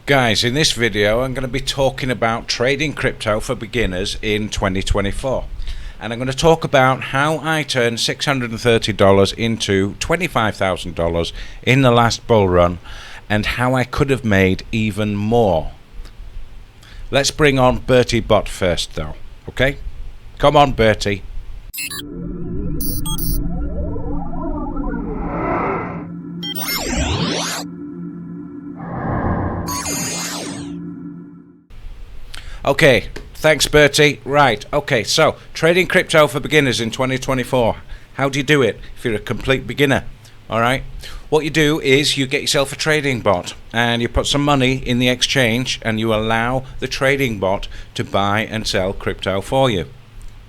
Guys, in this video I'm going to be talking about trading crypto for beginners in 2024, and I'm going to talk about how I turned $630 into $25,000 in the last bull run and how I could have made even more. Let's bring on Bertie Bot first though, okay? Come on, Bertie. Okay, thanks Bertie. Right, okay, so trading crypto for beginners in 2024. How do you do it if you're a complete beginner? Alright, what you do is you get yourself a trading bot and you put some money in the exchange and you allow the trading bot to buy and sell crypto for you.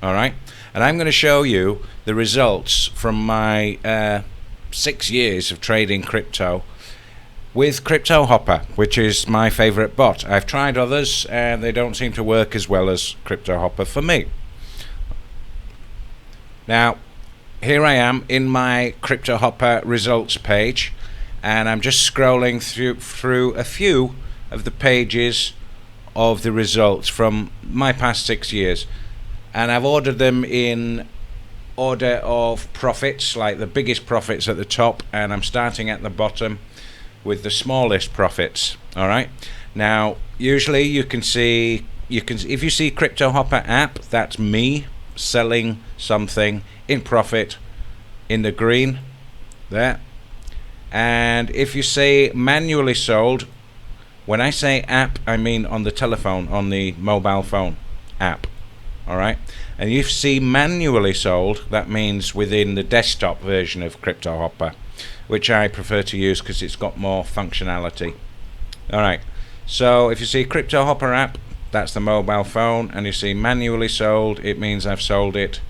Alright, and I'm going to show you the results from my 6 years of trading crypto with Cryptohopper, which is my favorite bot. I've tried others and they don't seem to work as well as Cryptohopper for me. Now, here I am in my Cryptohopper results page, and I'm just scrolling through a few of the pages of the results from my past 6 years, and I've ordered them in order of profits, like the biggest profits at the top, and I'm starting at the bottom with the smallest profits. All right, now usually you can see, if you see Cryptohopper app, that's me selling something in profit in the green there. And if you say manually sold, when I say app I mean on the telephone, on the mobile phone app. All right, and you see manually sold, that means within the desktop version of Cryptohopper, which I prefer to use because it's got more functionality. Alright, so if you see Cryptohopper app, that's the mobile phone, and you see manually sold, it means I've sold it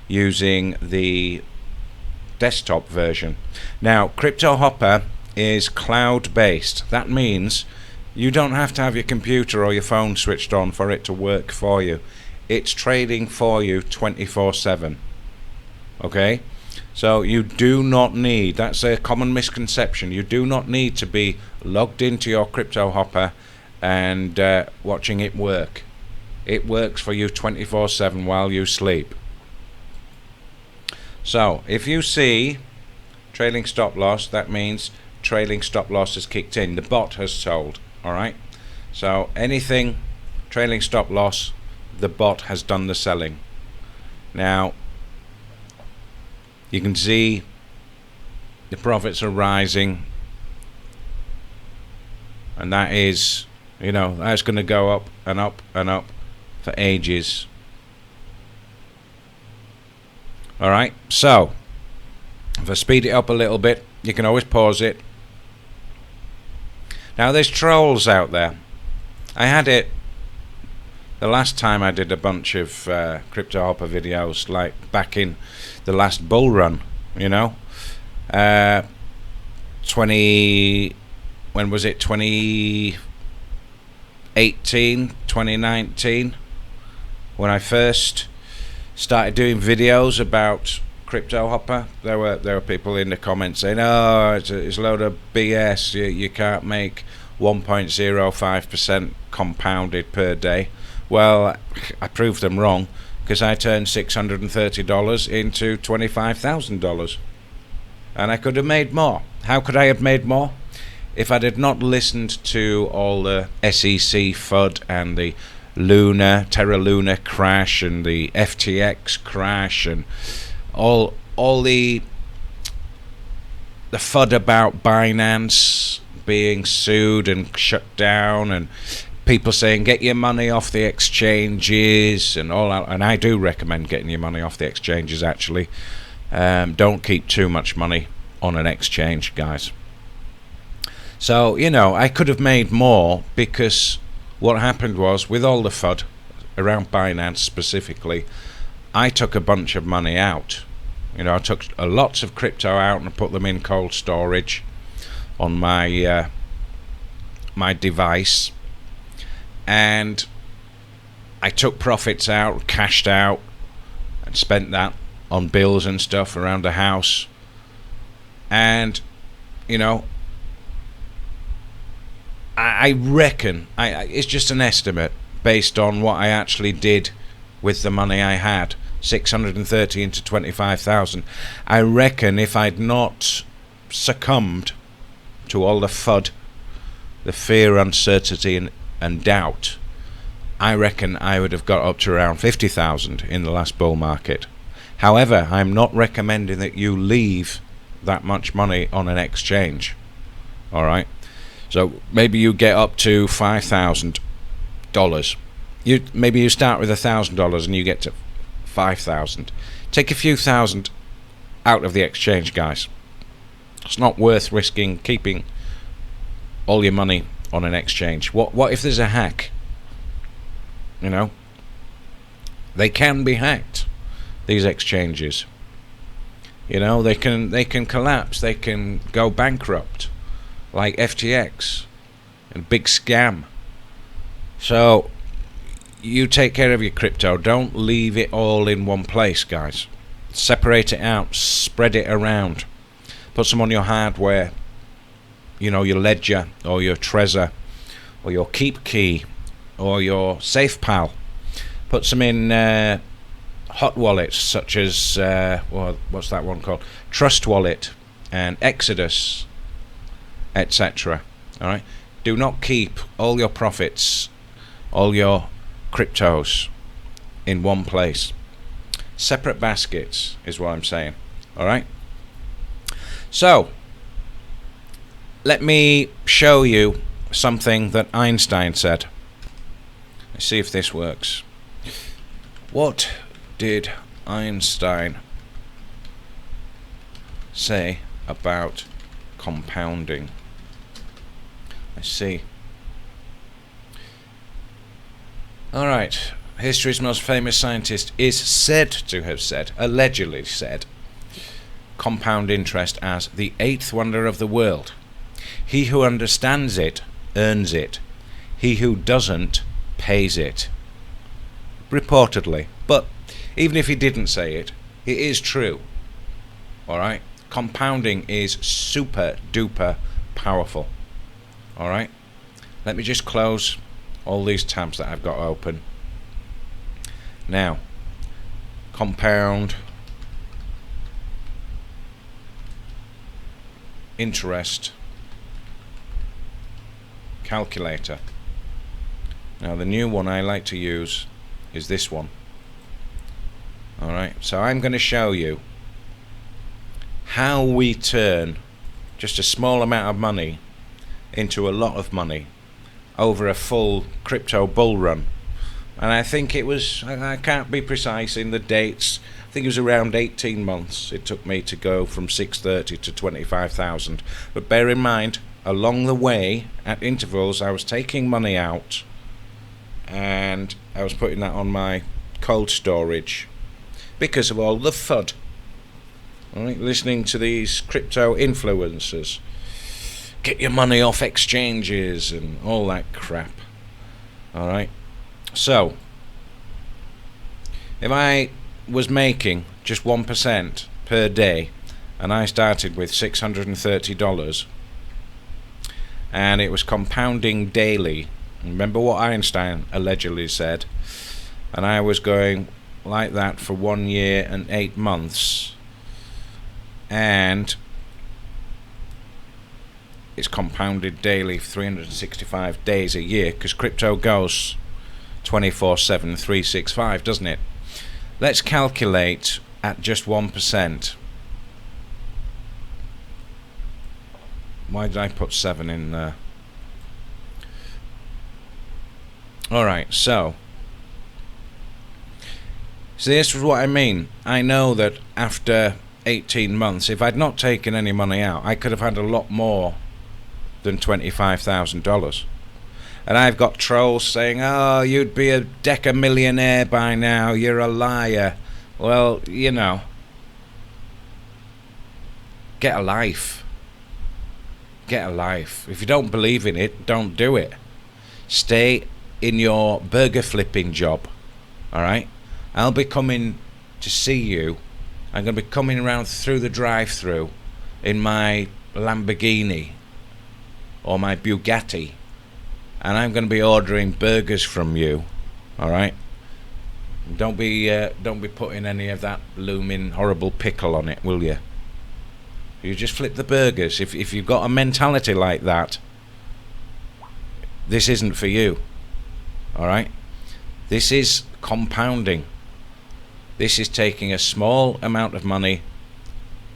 using the desktop version. Now, Cryptohopper is cloud based. That means you don't have to have your computer or your phone switched on for it to work for you. It's trading for you 24/7. Okay? So you do not need, that's a common misconception, you do not need to be logged into your Cryptohopper and watching it work. It works for you 24/7 while you sleep. So if you see trailing stop loss, that means trailing stop loss has kicked in. The bot has sold. Alright, so anything trailing stop loss, the bot has done the selling. Now you can see the profits are rising, and that is, you know, that's going to go up and up and up for ages. Alright, so if I speed it up a little bit, you can always pause it. Now there's trolls out there. I had it the last time I did a bunch of Cryptohopper videos, like back in the last bull run, you know, when was it, 2018, 2019, when I first started doing videos about Cryptohopper. There were people in the comments saying, oh, it's a load of BS, you can't make 1.05% compounded per day. Well, I proved them wrong, because I turned $630 into $25,000, and I could have made more. How could I have made more? If I had not listened to all the SEC FUD and the Terra Luna crash and the FTX crash and all the FUD about Binance being sued and shut down, and people saying get your money off the exchanges and all that. And I do recommend getting your money off the exchanges, actually. Don't keep too much money on an exchange, guys. So, you know, I could have made more, because what happened was, with all the FUD around Binance specifically, I took a bunch of money out. You know, I took lots of crypto out and put them in cold storage on my my device, and I took profits out, cashed out, and spent that on bills and stuff around the house. And, you know, I reckon, it's just an estimate based on what I actually did with the money I had, 630 into 25,000. I reckon if I'd not succumbed to all the FUD, the fear, uncertainty, and doubt, I reckon I would have got up to around 50,000 in the last bull market. However, I'm not recommending that you leave that much money on an exchange. Alright? So maybe you get up to $5,000. Maybe you start with $1,000 and you get to 5,000. Take a few thousand out of the exchange, guys. It's not worth risking keeping all your money on an exchange. What if there's a hack? You know, they can be hacked, these exchanges. You know, they can collapse, they can go bankrupt, like FTX, a big scam. So you take care of your crypto. Don't leave it all in one place, guys. Separate it out, spread it around. Put some on your hardware, you know, your ledger or your Trezor or your Keep Key or your SafePal. Put some in hot wallets such as what's that one called? Trust Wallet and Exodus, etc. All right. Do not keep all your profits, all your cryptos in one place. Separate baskets is what I'm saying. All right. So let me show you something that Einstein said. Let's see if this works. What did Einstein say about compounding? Let's see. Alright, history's most famous scientist is said to have said, allegedly said, compound interest as the eighth wonder of the world. He who understands it earns it. He who doesn't pays it. Reportedly. But even if he didn't say it, it is true. Alright? Compounding is super duper powerful. Alright? Let me just close all these tabs that I've got open. Now, compound interest calculator. Now the new one I like to use is this one. Alright, so I'm going to show you how we turn just a small amount of money into a lot of money over a full crypto bull run. And I think it was, I can't be precise in the dates, I think it was around 18 months it took me to go from 630 to 25,000. But bear in mind, along the way, at intervals, I was taking money out and I was putting that on my cold storage because of all the FUD. Right, listening to these crypto influencers, get your money off exchanges and all that crap. Alright, so if I was making just 1% per day and I started with $630 and it was compounding daily, remember what Einstein allegedly said, and I was going like that for 1 year and 8 months, and it's compounded daily for 365 days a year, because crypto goes 24/7, 365, doesn't it? Let's calculate at just 1%. Why did I put 7 in there? Alright, so this is what I mean. I know that after 18 months, if I'd not taken any money out, I could have had a lot more than $25,000. And I've got trolls saying, oh, you'd be a deca-millionaire by now, you're a liar. Well, you know, get a life. Get a life. If you don't believe in it, don't do it. Stay in your burger flipping job. Alright? I'll be coming to see you. I'm going to be coming around through the drive-through in my Lamborghini or my Bugatti and I'm going to be ordering burgers from you. All right. Don't be putting any of that looming horrible pickle on it, will you? You just flip the burgers. If you've got a mentality like that, this isn't for you. All right. This is compounding. This is taking a small amount of money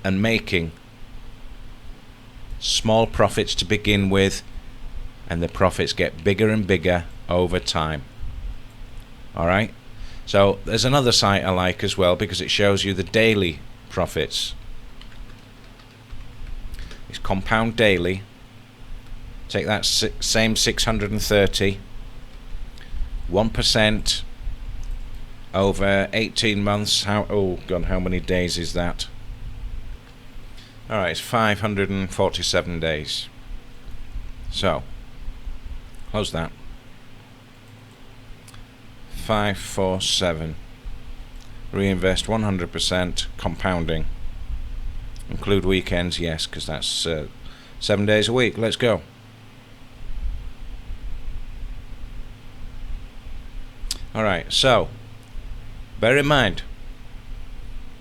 and making small profits to begin with, and the profits get bigger and bigger over time. All right. So there's another site I like as well, because it shows you the daily profits. It's compound daily. Take that same 630, 1% over 18 months. Oh God, how many days is that? All right, it's 547 days. So close that. 547. Reinvest 100%, compounding. Include weekends, yes, because that's 7 days a week. Let's go. Alright, so bear in mind,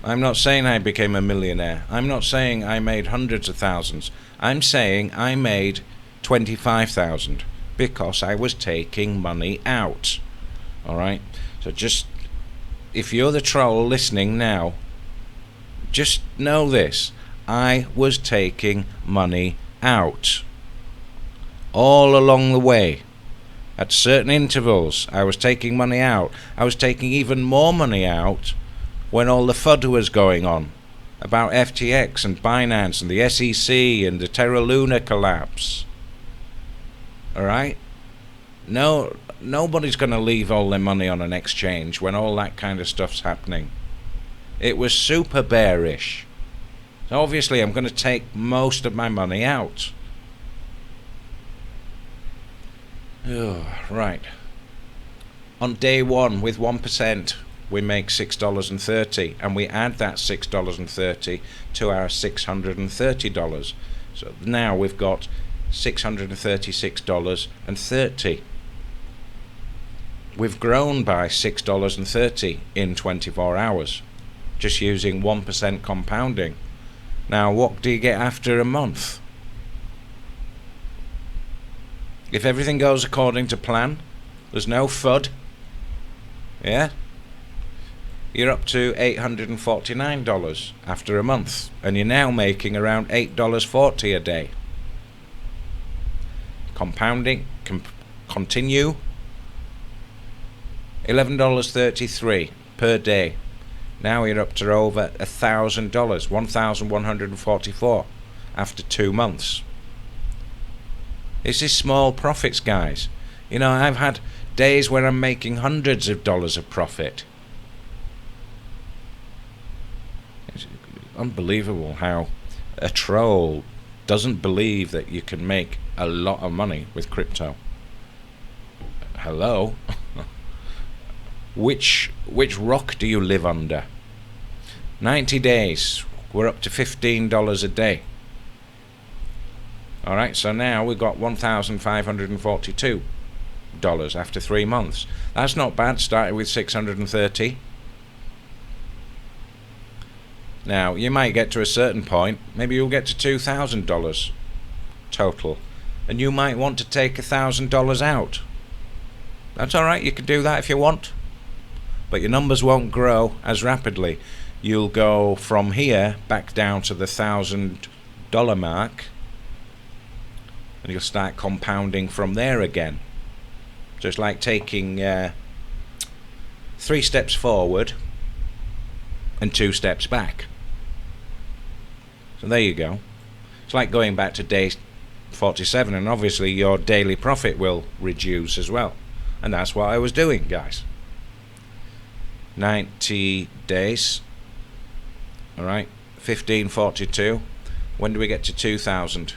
I'm not saying I became a millionaire. I'm not saying I made hundreds of thousands. I'm saying I made 25,000 because I was taking money out. Alright, so just, if you're the troll listening now, just know this: I was taking money out all along the way. At certain intervals I was taking money out. I was taking even more money out when all the FUD was going on about FTX and Binance and the SEC and the Terra Luna collapse. Alright? No, nobody's going to leave all their money on an exchange when all that kind of stuff's happening. It was super bearish. So obviously I'm going to take most of my money out. Oh, right. On day one, with 1%, we make $6.30, and we add that $6.30 to our $630. So now we've got $636.30. We've grown by $6.30 in 24 hours, just using 1% compounding. Now, what do you get after a month? If everything goes according to plan, there's no FUD, yeah, you're up to $849 after a month, and you're now making around $8.40 a day. Compounding, continue, $11.33 per day. Now you're up to over $1,000, $1,144 after 2 months. This is small profits, guys. You know, I've had days where I'm making hundreds of dollars of profit. It's unbelievable how a troll doesn't believe that you can make a lot of money with crypto. Hello? Which rock do you live under? 90 days, we're up to $15 a day. Alright, so now we've got $1,542 after 3 months. That's not bad, starting with 630. Now, you might get to a certain point, maybe you'll get to $2,000 total, and you might want to take $1,000 out. That's alright, you can do that if you want, but your numbers won't grow as rapidly. You'll go from here back down to the $1,000 mark, and you'll start compounding from there again. So it's like taking 3 steps forward and 2 steps back. So there you go. It's like going back to day 47, and obviously your daily profit will reduce as well. And that's what I was doing, guys. 90 days. Alright, 1542. When do we get to 2,000?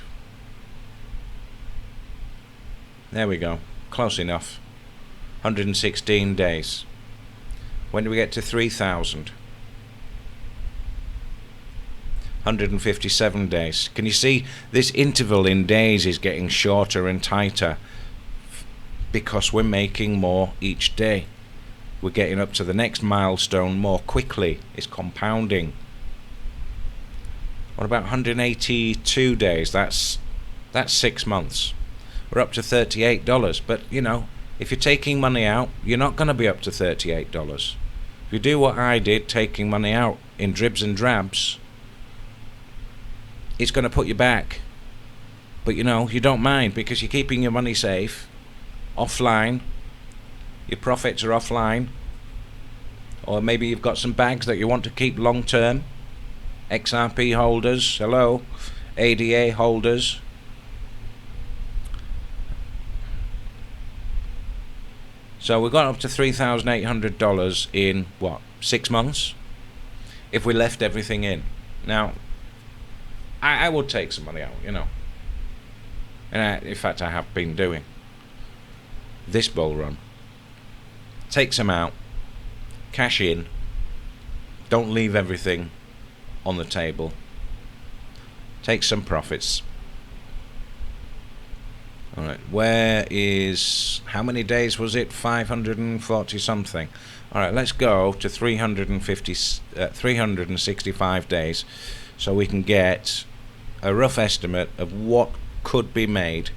There we go, close enough. 116 days. When do we get to 3,000? 157 days. Can you see this interval in days is getting shorter and tighter? because we're making more each day. We're getting up to the next milestone more quickly. It's compounding. What about 182 days? That's 6 months. We're up to $38. But you know, if you're taking money out, you're not going to be up to $38. If you do what I did, taking money out in dribs and drabs, it's going to put you back. But you know, you don't mind because you're keeping your money safe, offline. Your profits are offline. Or maybe you've got some bags that you want to keep long term. XRP holders, hello. ADA holders. So we've got up to $3,800 in what, 6 months? If we left everything in. Now, I would take some money out, you know. And in fact, I have been doing this bull run. Take some out, cash in, don't leave everything on the table. Take some profits. Alright, where is, how many days was it? 540 something. Alright, let's go to 365 days so we can get a rough estimate of what could be made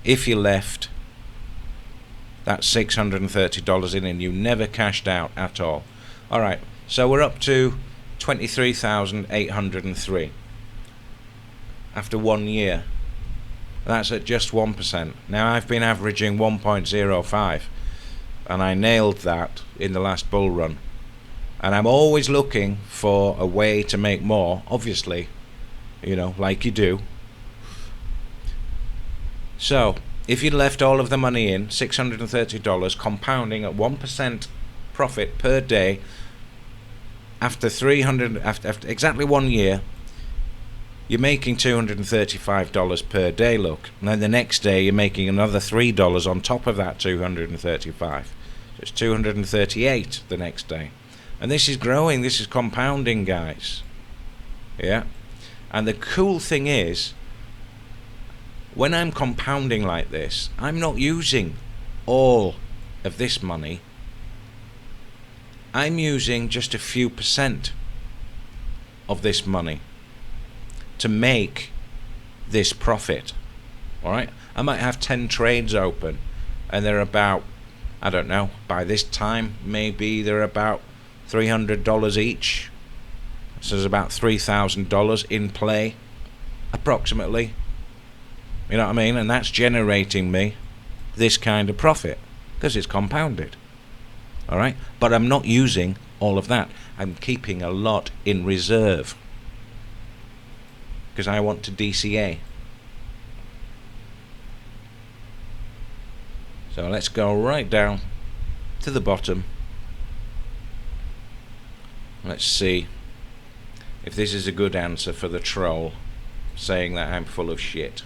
if you left that $630 in and you never cashed out at all. Alright, so we're up to 23,803 after 1 year. That's at just 1%. Now I've been averaging 1.05 and I nailed that in the last bull run. And I'm always looking for a way to make more, obviously, you know, like you do. So, if you left all of the money in, $630, compounding at 1% profit per day, after exactly 1 year, you're making $235 per day, look. And then the next day you're making another $3 on top of that 235. So it's 238 the next day. And this is growing, this is compounding, guys. Yeah. And the cool thing is, when I'm compounding like this, I'm not using all of this money. I'm using just a few percent of this money to make this profit. Alright? I might have 10 trades open and they're about, I don't know, by this time maybe they're about $300 each. So there's about $3,000 in play approximately. You know what I mean? And that's generating me this kind of profit because it's compounded. Alright? But I'm not using all of that. I'm keeping a lot in reserve because I want to DCA. So let's go right down to the bottom. Let's see if this is a good answer for the troll saying that I'm full of shit.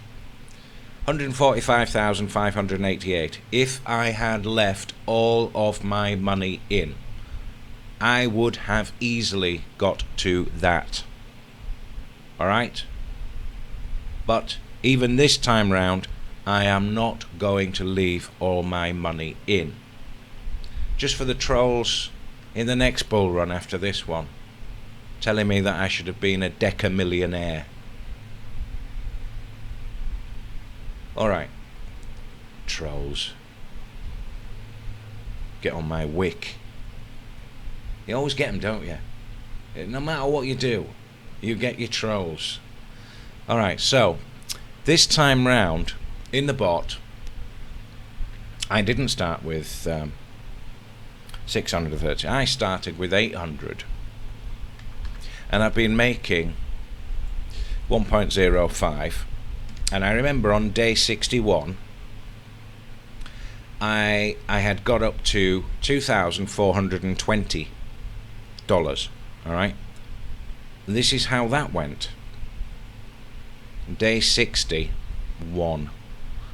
145,588. If I had left all of my money in, I would have easily got to that. Alright? But even this time round, I am not going to leave all my money in. Just for the trolls in the next bull run after this one, telling me that I should have been a decamillionaire. Alright, trolls. Get on my wick. You always get them, don't you? No matter what you do, you get your trolls. Alright, so this time round in the bot, I didn't start with 630. I started with 800. And I've been making 1.05. And I remember on day 61, I had got up to $2,420. Alright? This is how that went. Day 61.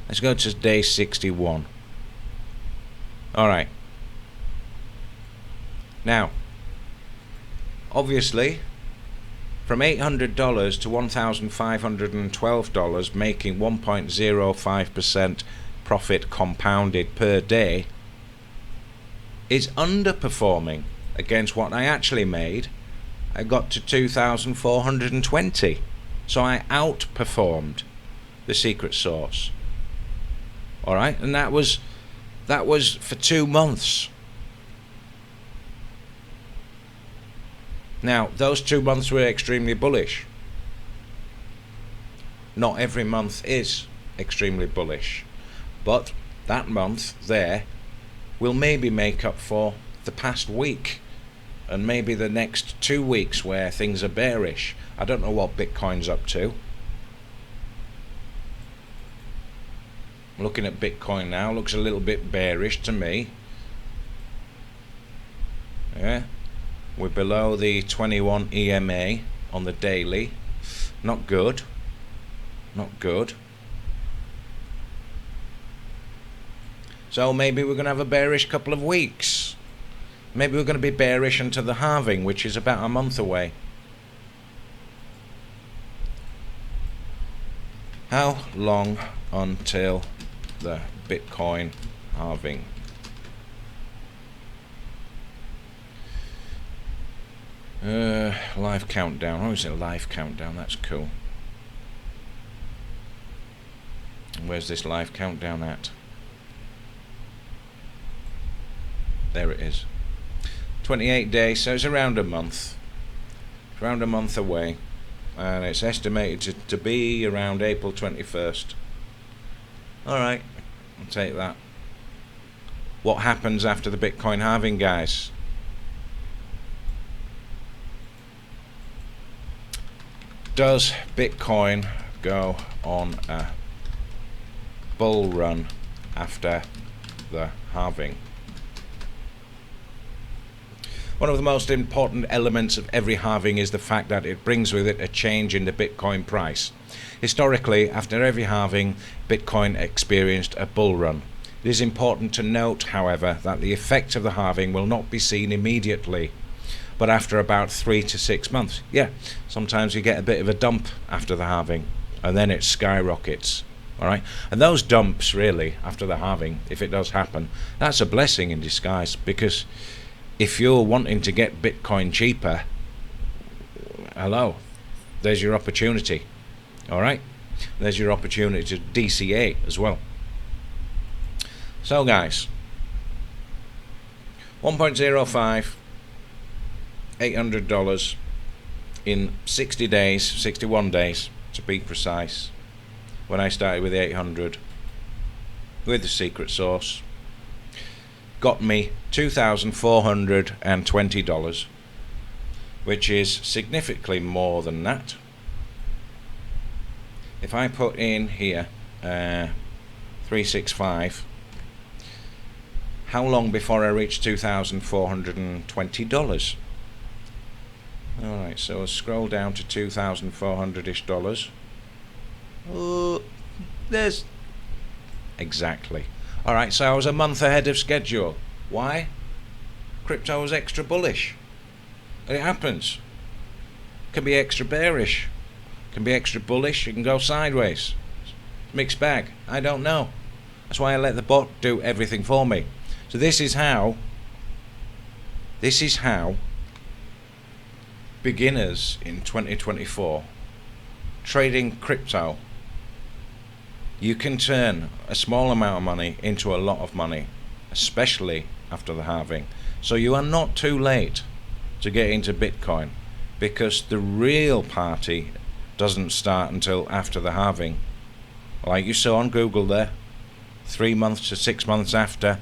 Let's go to day 61. Alright. Now, obviously, from $800 to $1,512, making 1.05% profit compounded per day is underperforming against what I actually made. I got to 2,420, so I outperformed the secret sauce. All right, and that was for 2 months. Now, those 2 months were extremely bullish. Not every month is extremely bullish, but that month there will maybe make up for the past week and maybe the next 2 weeks where things are bearish. I don't know what Bitcoin's up to. I'm looking at Bitcoin now, looks a little bit bearish to me. Yeah, we're below the 21 EMA on the daily. Not good. Not good. So maybe we're going to have a bearish couple of weeks. Maybe we're going to be bearish until the halving, which is about a month away. How long until the Bitcoin halving? Live countdown. Oh, is it a live countdown? That's cool. Where's this live countdown at? There it is. 28 days, so it's around a month. Around a month away. And it's estimated to be around April 21st. Alright, I'll take that. What happens after the Bitcoin halving, guys? Does Bitcoin go on a bull run after the halving? One of the most important elements of every halving is the fact that it brings with it a change in the Bitcoin price. Historically, after every halving, Bitcoin experienced a bull run. It is important to note, however, that the effect of the halving will not be seen immediately, but after about 3 to 6 months. Yeah, sometimes you get a bit of a dump after the halving, and then it skyrockets. All right, and those dumps, really, after the halving, if it does happen, that's a blessing in disguise, because if you're wanting to get Bitcoin cheaper, hello, there's your opportunity. All right, there's your opportunity to DCA as well. So guys, 1.05, $800 in 60 days, 61 days to be precise, when I started with 800 with the secret sauce, got me $2,420, which is significantly more than that. If I put in here 365, how long before I reach $2,420? Alright, so I'll scroll down to $2,400-ish dollars. Oh, there's exactly. Alright, so I was a month ahead of schedule. Why? Crypto was extra bullish. It happens. Can be extra bearish. Can be extra bullish. It can go sideways. Mixed bag. I don't know. That's why I let the bot do everything for me. So this is how beginners in 2024 trading crypto, you can turn a small amount of money into a lot of money, especially after the halving. So you are not too late to get into Bitcoin, because the real party doesn't start until after the halving. Like you saw on Google there, 3 months to 6 months after,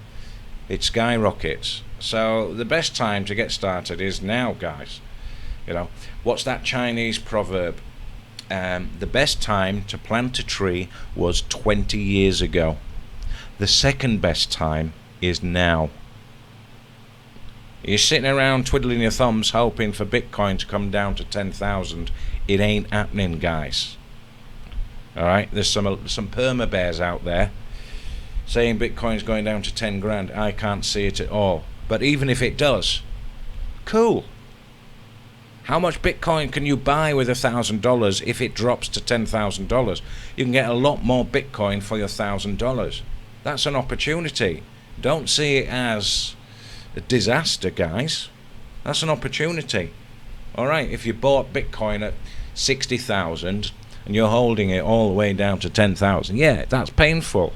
it skyrockets. So the best time to get started is now, guys. You know, what's that Chinese proverb? The best time to plant a tree was 20 years ago. The second best time is now. You're sitting around twiddling your thumbs hoping for Bitcoin to come down to 10,000. It ain't happening, guys. Alright, there's some perma bears out there saying Bitcoin's going down to 10 grand. I can't see it at all. But even if it does, cool. How much Bitcoin can you buy with $1,000 if it drops to $10,000? You can get a lot more Bitcoin for your $1,000. That's an opportunity. Don't see it as a disaster, guys. That's an opportunity. Alright, if you bought Bitcoin at 60,000 and you're holding it all the way down to 10,000, yeah, that's painful.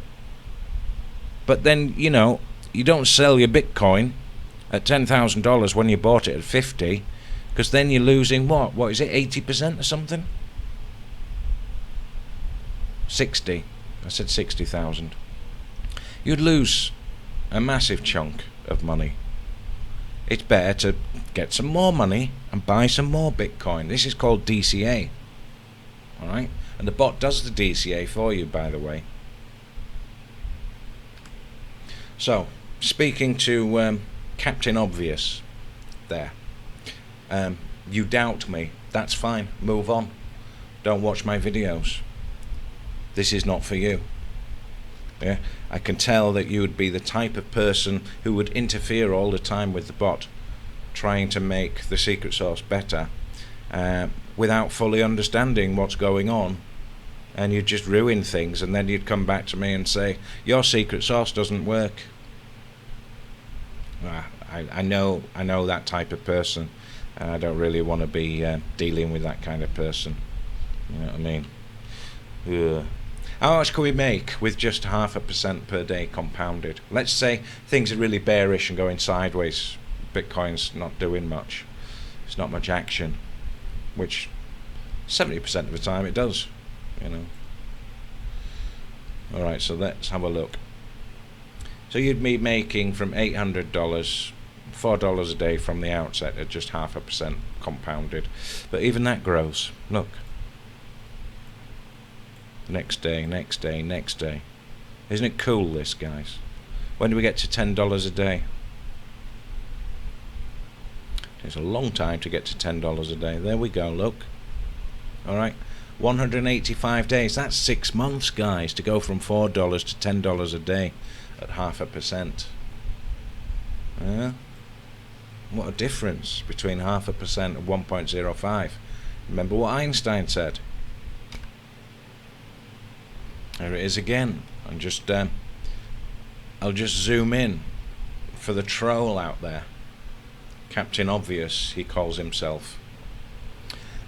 But then, you know, you don't sell your Bitcoin at $10,000 when you bought it at 50, because then you're losing what is it, 80% or something? 60. I said 60,000. You'd lose a massive chunk of money. It's better to get some more money and buy some more Bitcoin. This is called DCA. Alright? And the bot does the DCA for you, by the way. So, speaking to Captain Obvious there. You doubt me. That's fine. Move on. Don't watch my videos. This is not for you. Yeah, I can tell that you would be the type of person who would interfere all the time with the bot, trying to make the secret source better, without fully understanding what's going on, and you'd just ruin things, and then you'd come back to me and say, your secret source doesn't work. I know that type of person, and I don't really want to be dealing with that kind of person. You know what I mean? Ugh. How much can we make with just 0.5% per day compounded? Let's say things are really bearish and going sideways. Bitcoin's not doing much. It's not much action, which 70% of the time it does, you know. Alright, so let's have a look. So you'd be making from $800, $4 a day from the outset at just 0.5% compounded. But even that grows. Look. Next day, next day, next day. Isn't it cool, this, guys? When do we get to $10 a day? It's a long time to get to $10 a day. There we go, look. Alright, 185 days. That's 6 months, guys, to go from $4 to $10 a day at 0.5%. Yeah? What a difference between 0.5% and 1.05. Remember what Einstein said? There it is again. And just I'll just zoom in for the troll out there. Captain Obvious, he calls himself.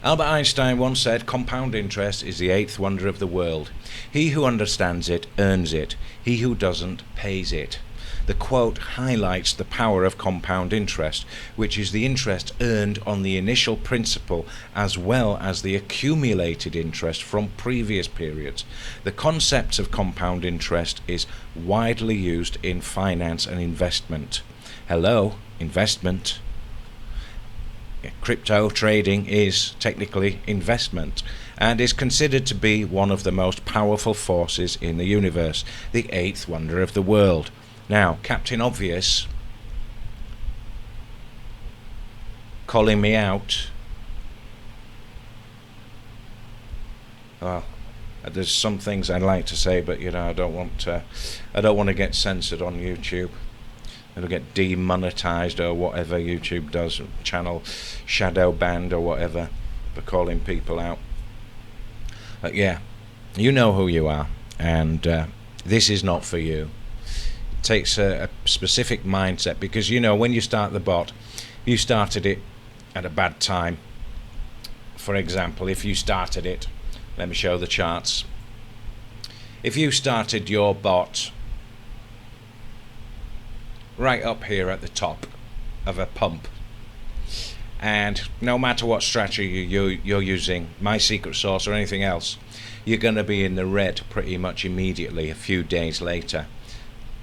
Albert Einstein once said, compound interest is the 8th wonder of the world. He who understands it earns it. He who doesn't pays it. The quote highlights the power of compound interest, which is the interest earned on the initial principal as well as the accumulated interest from previous periods. The concept of compound interest is widely used in finance and investment. Hello, investment. Crypto trading is technically investment and is considered to be one of the most powerful forces in the universe, the 8th wonder of the world. Now, Captain Obvious calling me out. Well, there's some things I'd like to say, but you know, I don't want to get censored on YouTube. It'll get demonetized or whatever YouTube does, channel shadow banned or whatever for calling people out. But yeah, you know who you are, and this is not for you. It takes a specific mindset, because you know, when you start the bot, you started it at a bad time. For example, if you started it, let me show the charts. If you started your bot right up here at the top of a pump, and no matter what strategy you're using, my secret sauce or anything else, you're going to be in the red pretty much immediately a few days later,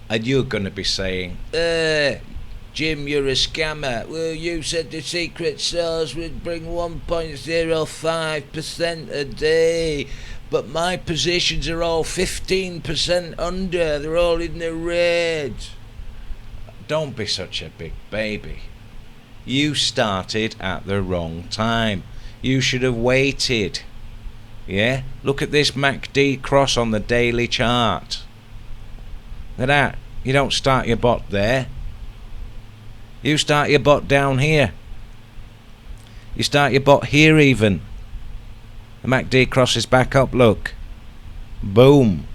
and you're going to be saying, Jim, you're a scammer. Well, you said the secret sauce would bring 1.05% a day, but my positions are all 15% under. They're all in the red. Don't be such a big baby. You started at the wrong time. You should have waited. Yeah? Look at this MACD cross on the daily chart. Look at that. You don't start your bot there. You start your bot down here. You start your bot here even. The MACD crosses back up, look. Boom.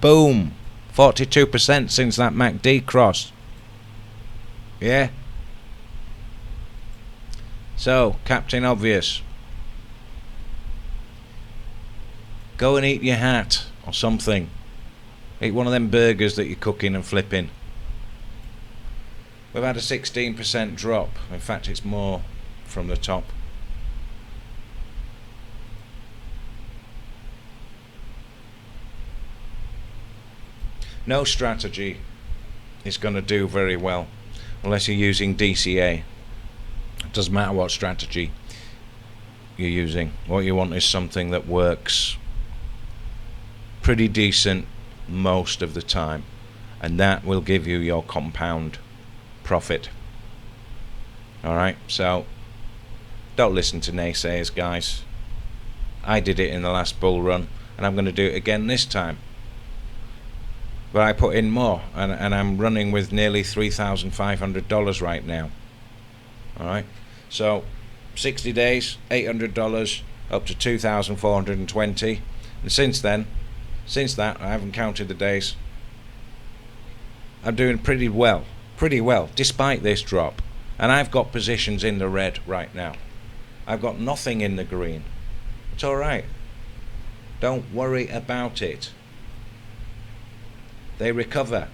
Boom. 42% since that MACD cross. Yeah. So, Captain Obvious, go and eat your hat or something. Eat one of them burgers that you're cooking and flipping. We've had a 16% drop. In fact, it's more from the top. No strategy is going to do very well unless you're using DCA. It doesn't matter what strategy you're using. What you want is something that works pretty decent most of the time, and that will give you your compound profit. Alright, so don't listen to naysayers, guys. I did it in the last bull run, and I'm going to do it again this time. But I put in more, and I'm running with nearly $3,500 right now. Alright, so 60 days, $800 up to $2,420, and since that, I haven't counted the days, I'm doing pretty well, despite this drop. And I've got positions in the red right now. I've got nothing in the green. It's alright. Don't worry about it. They recover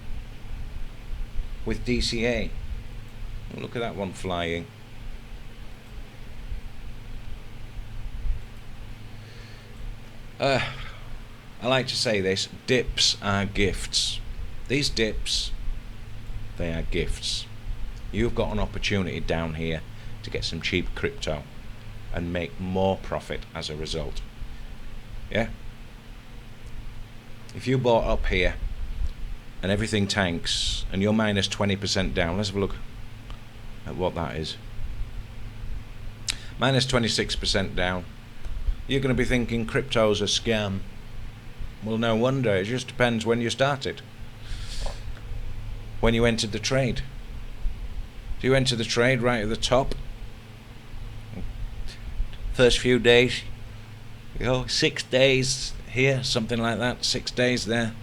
with DCA. Look at that one flying. I like to say this, dips are gifts. These dips, they are gifts. You've got an opportunity down here to get some cheap crypto and make more profit as a result. Yeah? If you bought up here and everything tanks and you're minus 20% down, let's have a look at what that is. Minus 26% down. You're going to be thinking crypto's a scam. Well, no wonder. It just depends when you started, when you entered the trade. If you enter the trade right at the top, first few days, 6 days here, something like that, 6 days there,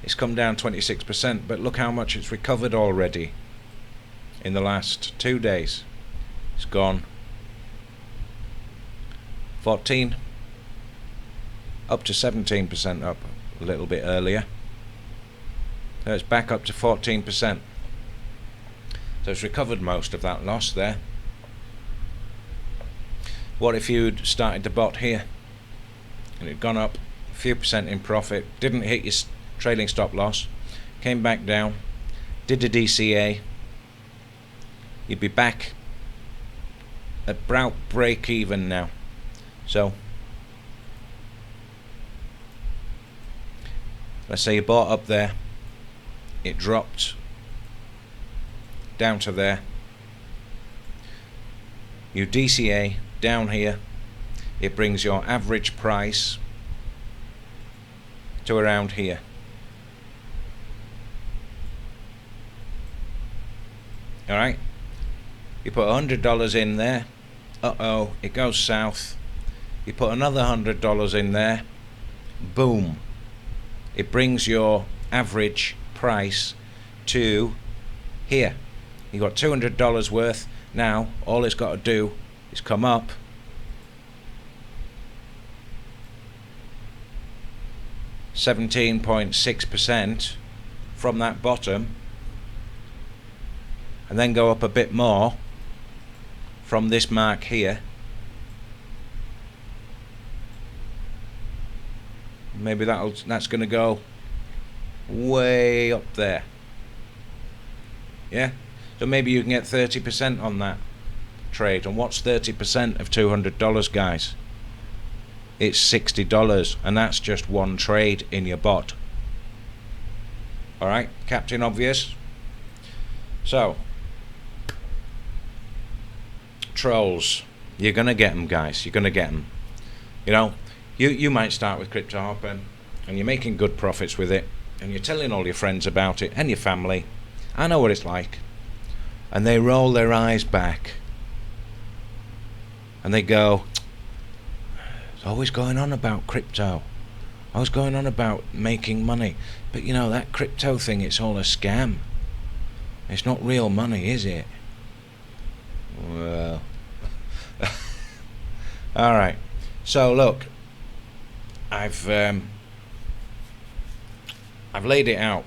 it's come down 26%, but look how much it's recovered already in the last 2 days. It's gone 14 up to 17% up a little bit earlier. So it's back up to 14%. So it's recovered most of that loss there. What if you'd started the bot here and it'd gone up a few percent in profit, didn't hit your trailing stop loss, came back down, did the DCA, you'd be back at about break even now. So let's say you bought up there, it dropped down to there, you DCA down here, it brings your average price to around here. Alright, you put $100 in there, it goes south. You put another $100 in there, boom, it brings your average price to here. You got $200 worth. Now all it's got to do is come up (17.6%) from that bottom, and then go up a bit more from this mark here. Maybe that's going to go way up there. Yeah, so maybe you can get 30% on that trade. And what's 30% of $200, guys? It's $60, and that's just one trade in your bot. Alright, Captain Obvious. So, trolls, you're gonna get them, guys. You're gonna get them. You know, you might start with Cryptohopper and you're making good profits with it, and you're telling all your friends about it and your family. I know what it's like. And they roll their eyes back and they go, it's always going on about crypto. I was going on about making money, but you know, that crypto thing, it's all a scam. It's not real money, is it? Well, all right. So look, I've laid it out.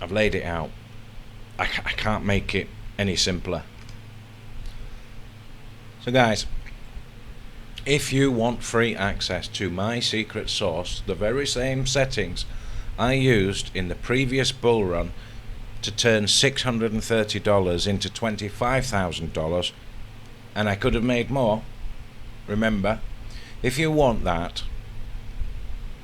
I've laid it out. I can't make it any simpler. So guys, if you want free access to my secret sauce, the very same settings I used in the previous bull run to turn $630 into $25,000, and I could have made more, remember, if you want that,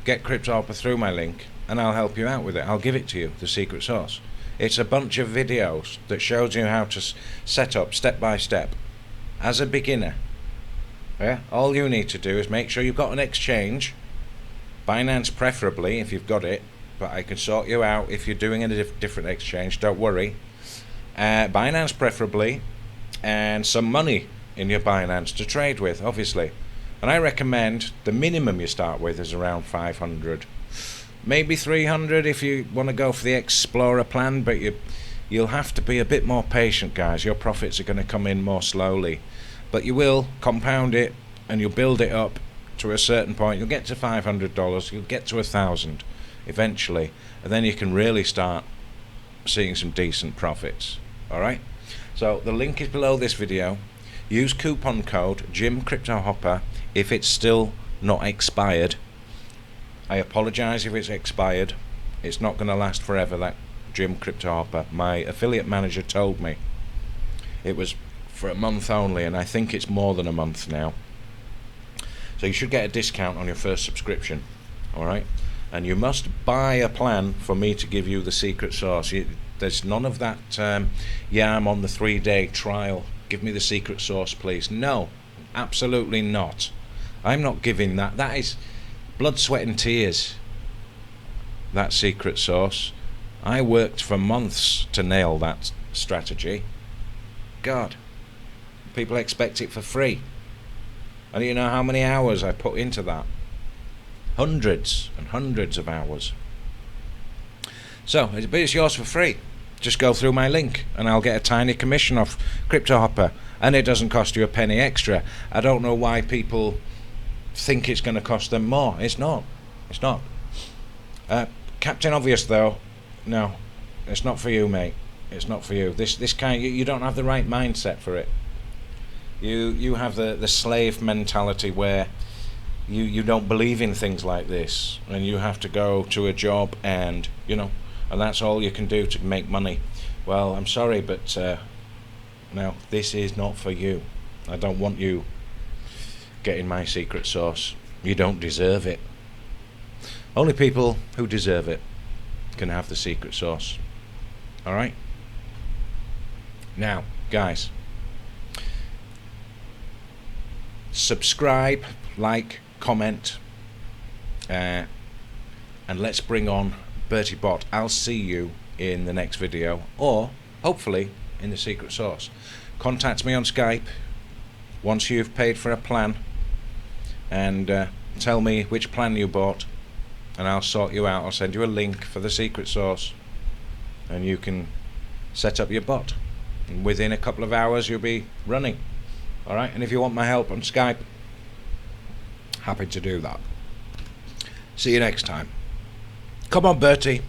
get Cryptohopper through my link and I'll help you out with it. I'll give it to you, the secret sauce. It's a bunch of videos that shows you how to set up step by step as a beginner. Yeah, all you need to do is make sure you've got an exchange, Binance preferably if you've got it, but I can sort you out if you're doing a different exchange, don't worry. Binance preferably, and some money in your Binance to trade with, obviously. And I recommend the minimum you start with is around 500, maybe 300 if you want to go for the Explorer plan, but you'll have to be a bit more patient, guys. Your profits are going to come in more slowly, but you will compound it and you'll build it up to a certain point. You'll get to $500, you'll get to 1,000 eventually, and then you can really start seeing some decent profits. Alright, so the link is below this video. Use coupon code JimCryptoHopper if it's still not expired. I apologize if it's expired. It's not going to last forever, that Jim Cryptohopper. My affiliate manager told me it was for a month only, and I think it's more than a month now. So you should get a discount on your first subscription. Alright, and you must buy a plan for me to give you the secret sauce. There's none of that yeah, I'm on the 3-day trial, give me the secret sauce please. No, absolutely not. I'm not giving that. That is blood, sweat and tears, that secret sauce. I worked for months to nail that strategy. God, people expect it for free. And you know how many hours I put into that? Hundreds and hundreds of hours. So, but it's yours for free. Just go through my link and I'll get a tiny commission off Cryptohopper, and it doesn't cost you a penny extra. I don't know why people think it's going to cost them more. It's not. It's not. Captain Obvious though, no, it's not for you, mate. It's not for you. This kind, you don't have the right mindset for it. You have the slave mentality where you don't believe in things like this, and you have to go to a job and and that's all you can do to make money. Well, I'm sorry, but no, this is not for you. I don't want you getting my secret sauce. You don't deserve it. Only people who deserve it can have the secret sauce. Alright? Now, guys, subscribe, like, comment, and let's bring on Bertie Bot. I'll see you in the next video, or hopefully in the secret sauce. Contact me on Skype once you've paid for a plan, and tell me which plan you bought, and I'll sort you out. I'll send you a link for the secret sauce, and you can set up your bot, and within a couple of hours you'll be running. Alright, and if you want my help on Skype, happy to do that. See you next time. Come on, Bertie.